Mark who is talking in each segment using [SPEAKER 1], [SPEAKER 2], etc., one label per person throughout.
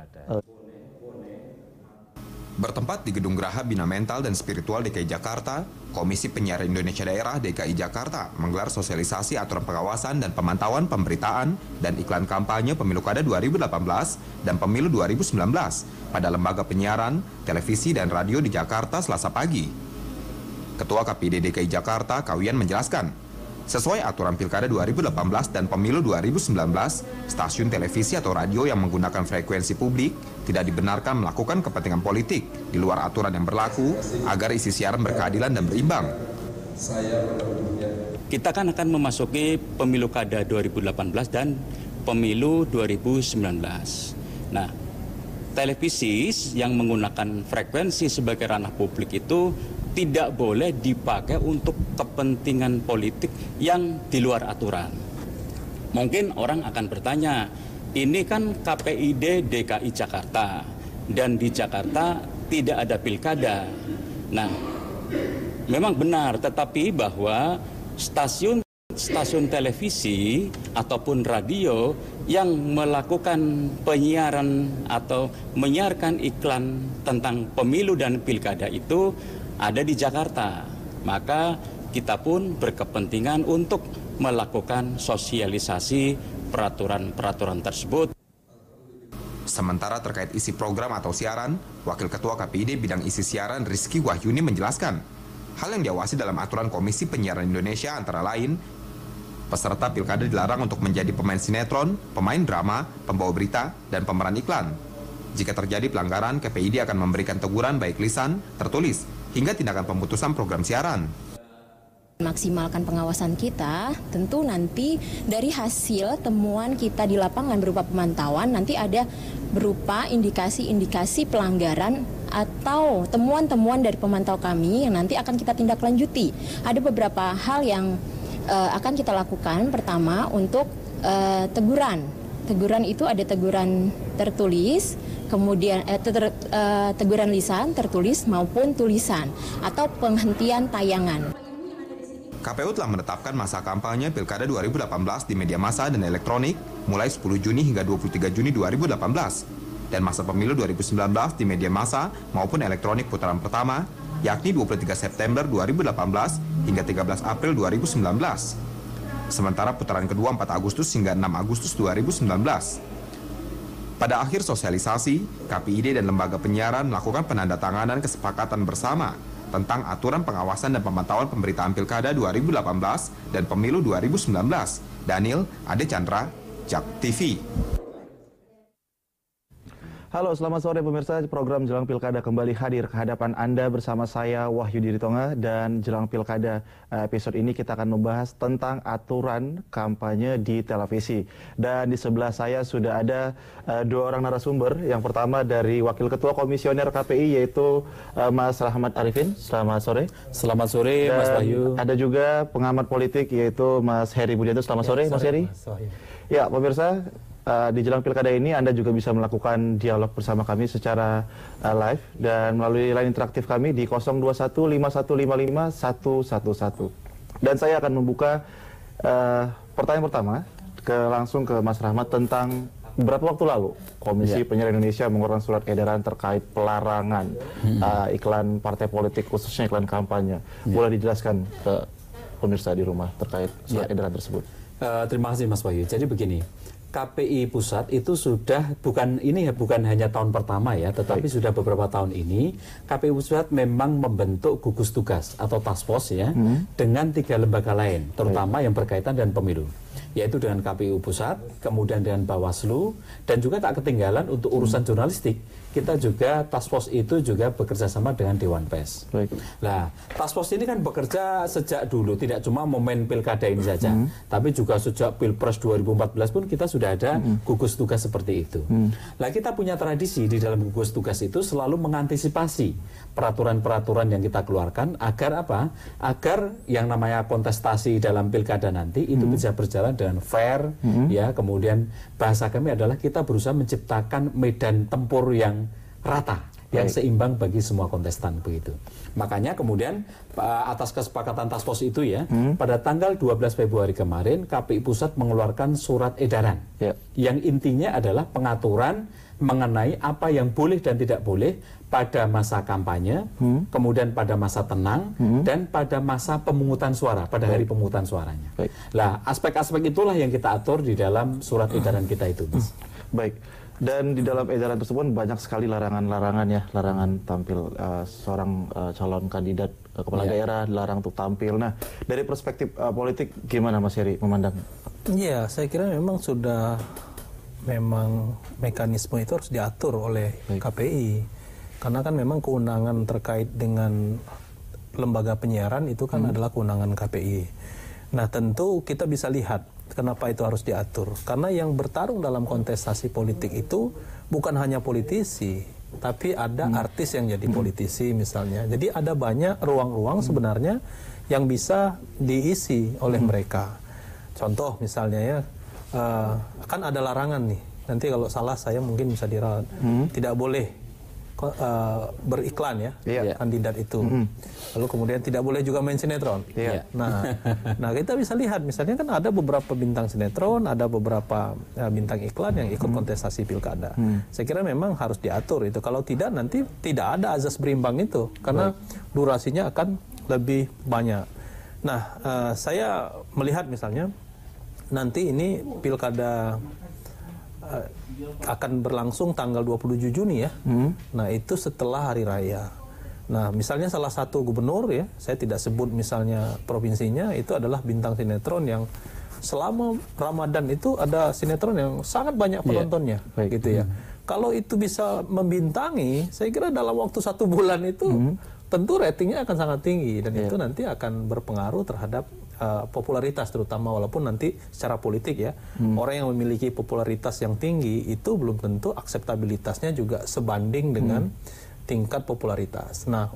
[SPEAKER 1] pilkada.
[SPEAKER 2] Bertempat di Gedung Geraha Bina Mental dan Spiritual DKI Jakarta, Komisi Penyiaran Indonesia Daerah DKI Jakarta menggelar sosialisasi aturan pengawasan dan pemantauan pemberitaan dan iklan kampanye Pemilu Kada 2018 dan Pemilu 2019 pada lembaga penyiaran, televisi, dan radio di Jakarta Selasa pagi. Ketua KPID DKI Jakarta, Kawian, menjelaskan, sesuai aturan Pilkada 2018 dan Pemilu 2019, stasiun televisi atau radio yang menggunakan frekuensi publik tidak dibenarkan melakukan kepentingan politik di luar aturan yang berlaku agar isi siaran berkeadilan dan berimbang.
[SPEAKER 3] Kita kan akan memasuki Pemilu Kada 2018 dan Pemilu 2019. Nah, televisi yang menggunakan frekuensi sebagai ranah publik itu tidak boleh dipakai untuk kepentingan politik yang di luar aturan. Mungkin orang akan bertanya, ini kan KPID DKI Jakarta, dan di Jakarta tidak ada pilkada. Nah, memang benar, tetapi bahwa stasiun televisi ataupun radio yang melakukan penyiaran atau menyiarkan iklan tentang pemilu dan pilkada itu ada di Jakarta. Maka kita pun berkepentingan untuk melakukan sosialisasi peraturan-peraturan tersebut.
[SPEAKER 2] Sementara terkait isi program atau siaran, Wakil Ketua KPID Bidang Isi Siaran Rizky Wahyuni menjelaskan, hal yang diawasi dalam aturan Komisi Penyiaran Indonesia antara lain, peserta pilkada dilarang untuk menjadi pemain sinetron, pemain drama, pembawa berita, dan pemeran iklan. Jika terjadi pelanggaran, KPID akan memberikan teguran baik lisan, tertulis, hingga tindakan pemutusan program siaran.
[SPEAKER 4] Maksimalkan pengawasan kita, tentu nanti dari hasil temuan kita di lapangan berupa pemantauan, nanti ada berupa indikasi-indikasi pelanggaran atau temuan-temuan dari pemantau kami yang nanti akan kita tindak lanjuti. Ada beberapa hal yang akan kita lakukan. Pertama, untuk teguran. Teguran itu ada teguran tertulis, kemudian teguran lisan, tertulis maupun tulisan, atau penghentian tayangan.
[SPEAKER 2] KPU telah menetapkan masa kampanye Pilkada 2018 di media massa dan elektronik mulai 10 Juni hingga 23 Juni 2018 dan masa pemilu 2019 di media massa maupun elektronik putaran pertama yakni 23 September 2018 hingga 13 April 2019. Sementara putaran kedua 4 Agustus hingga 6 Agustus 2019. Pada akhir sosialisasi, KPID dan lembaga penyiaran melakukan penandatanganan kesepakatan bersama tentang aturan pengawasan dan pemantauan pemberitaan Pilkada 2018 dan Pemilu 2019. Daniel Ade Chandra, JAK TV.
[SPEAKER 1] Halo, selamat sore pemirsa. Program Jelang Pilkada kembali hadir ke hadapan Anda bersama saya Wahyu Diritonga, dan Jelang Pilkada episode ini kita akan membahas tentang aturan kampanye di televisi. Dan di sebelah saya sudah ada dua orang narasumber. Yang pertama dari Wakil Ketua Komisioner KPI yaitu Mas Rahmat Arifin. Selamat sore.
[SPEAKER 5] Selamat sore,
[SPEAKER 1] dan
[SPEAKER 5] Mas Wahyu.
[SPEAKER 1] ada juga pengamat politik yaitu Mas Heri Budianto. Selamat sore, Mas Heri. Ya, pemirsa, di Jelang Pilkada ini Anda juga bisa melakukan dialog bersama kami secara live dan melalui line interaktif kami di 02151555111. Dan saya akan membuka pertanyaan pertama langsung ke Mas Rahmat tentang beberapa waktu lalu Komisi Penyiaran Indonesia mengeluarkan surat edaran terkait pelarangan iklan partai politik, khususnya iklan kampanye. Boleh dijelaskan ke pemirsa di rumah terkait surat edaran tersebut?
[SPEAKER 5] Terima kasih Mas Wahyu. Jadi begini, KPI Pusat itu sudah bukan hanya tahun pertama ya, tetapi sudah beberapa tahun ini KPI Pusat memang membentuk gugus tugas atau task force ya dengan 3 lembaga lain, terutama yang berkaitan dengan pemilu, yaitu dengan KPU Pusat, kemudian dengan Bawaslu, dan juga tak ketinggalan untuk urusan jurnalistik. Kita juga task force itu juga bekerja sama dengan Dewan Pers. Nah, task force ini kan bekerja sejak dulu, tidak cuma momen pilkada ini saja, tapi juga sejak Pilpres 2014 pun kita sudah ada gugus tugas seperti itu. Nah, kita punya tradisi di dalam gugus tugas itu selalu mengantisipasi peraturan-peraturan yang kita keluarkan agar apa? Agar yang namanya kontestasi dalam pilkada nanti itu bisa berjalan dengan fair, ya. Kemudian bahasa kami adalah kita berusaha menciptakan medan tempur yang rata, yang seimbang bagi semua kontestan begitu. Makanya kemudian atas kesepakatan task force itu ya, pada tanggal 12 Februari kemarin KPI Pusat mengeluarkan surat edaran yang intinya adalah pengaturan mengenai apa yang boleh dan tidak boleh pada masa kampanye, kemudian pada masa tenang, dan pada masa pemungutan suara, pada hari pemungutan suaranya. Lah, aspek-aspek itulah yang kita atur di dalam surat edaran kita itu, Mas.
[SPEAKER 1] Baik. Dan di dalam edaran tersebut banyak sekali larangan-larangan ya, larangan tampil seorang calon kandidat kepala daerah, dilarang untuk tampil. Nah, dari perspektif politik gimana Mas Heri memandang?
[SPEAKER 6] Iya, saya kira memang mekanisme itu harus diatur oleh KPI. Karena kan memang kewenangan terkait dengan lembaga penyiaran itu kan adalah kewenangan KPI. Nah, tentu kita bisa lihat kenapa itu harus diatur. Karena yang bertarung dalam kontestasi politik itu bukan hanya politisi, tapi ada artis yang jadi politisi misalnya. Jadi ada banyak ruang-ruang sebenarnya yang bisa diisi oleh mereka. Contoh misalnya ya, kan ada larangan nih. Nanti kalau salah saya mungkin bisa dirawat. Tidak boleh beriklan ya, kandidat itu. Lalu kemudian tidak boleh juga main sinetron. Nah kita bisa lihat misalnya kan ada beberapa bintang sinetron, ada beberapa bintang iklan yang ikut kontestasi pilkada. Saya kira memang harus diatur itu. Kalau tidak nanti tidak ada azas berimbang itu karena durasinya akan lebih banyak. Nah saya melihat misalnya nanti ini pilkada akan berlangsung tanggal 27 Juni ya. Nah, itu setelah hari raya. Nah, misalnya salah satu gubernur ya, saya tidak sebut misalnya provinsinya, itu adalah bintang sinetron yang selama Ramadan itu ada sinetron yang sangat banyak penontonnya, gitu ya. Kalau itu bisa membintangi, saya kira dalam waktu 1 bulan itu tentu ratingnya akan sangat tinggi dan itu nanti akan berpengaruh terhadap popularitas terutama, walaupun nanti secara politik ya orang yang memiliki popularitas yang tinggi itu belum tentu akseptabilitasnya juga sebanding dengan tingkat popularitas. Nah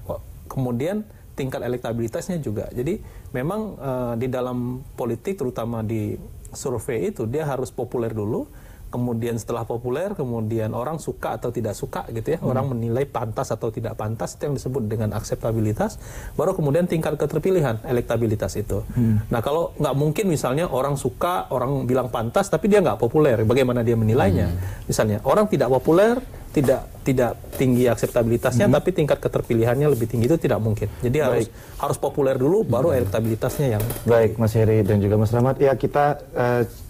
[SPEAKER 6] kemudian tingkat elektabilitasnya juga. Jadi memang di dalam politik terutama di survei itu dia harus populer dulu. Kemudian setelah populer, kemudian orang suka atau tidak suka gitu ya, orang menilai pantas atau tidak pantas, itu yang disebut dengan akseptabilitas. Baru kemudian tingkat keterpilihan, elektabilitas itu. Nah kalau nggak mungkin misalnya orang suka, orang bilang pantas, tapi dia nggak populer, bagaimana dia menilainya? Misalnya orang tidak populer, tidak tinggi akseptabilitasnya, tapi tingkat keterpilihannya lebih tinggi, itu tidak mungkin. Jadi harus populer dulu, baru elektabilitasnya yang
[SPEAKER 1] baik. Mas Heri dan juga Mas Rahmat, ya kita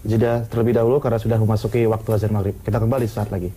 [SPEAKER 1] jeda terlebih dahulu karena sudah memasuki waktu azan maghrib. Kita kembali saat lagi.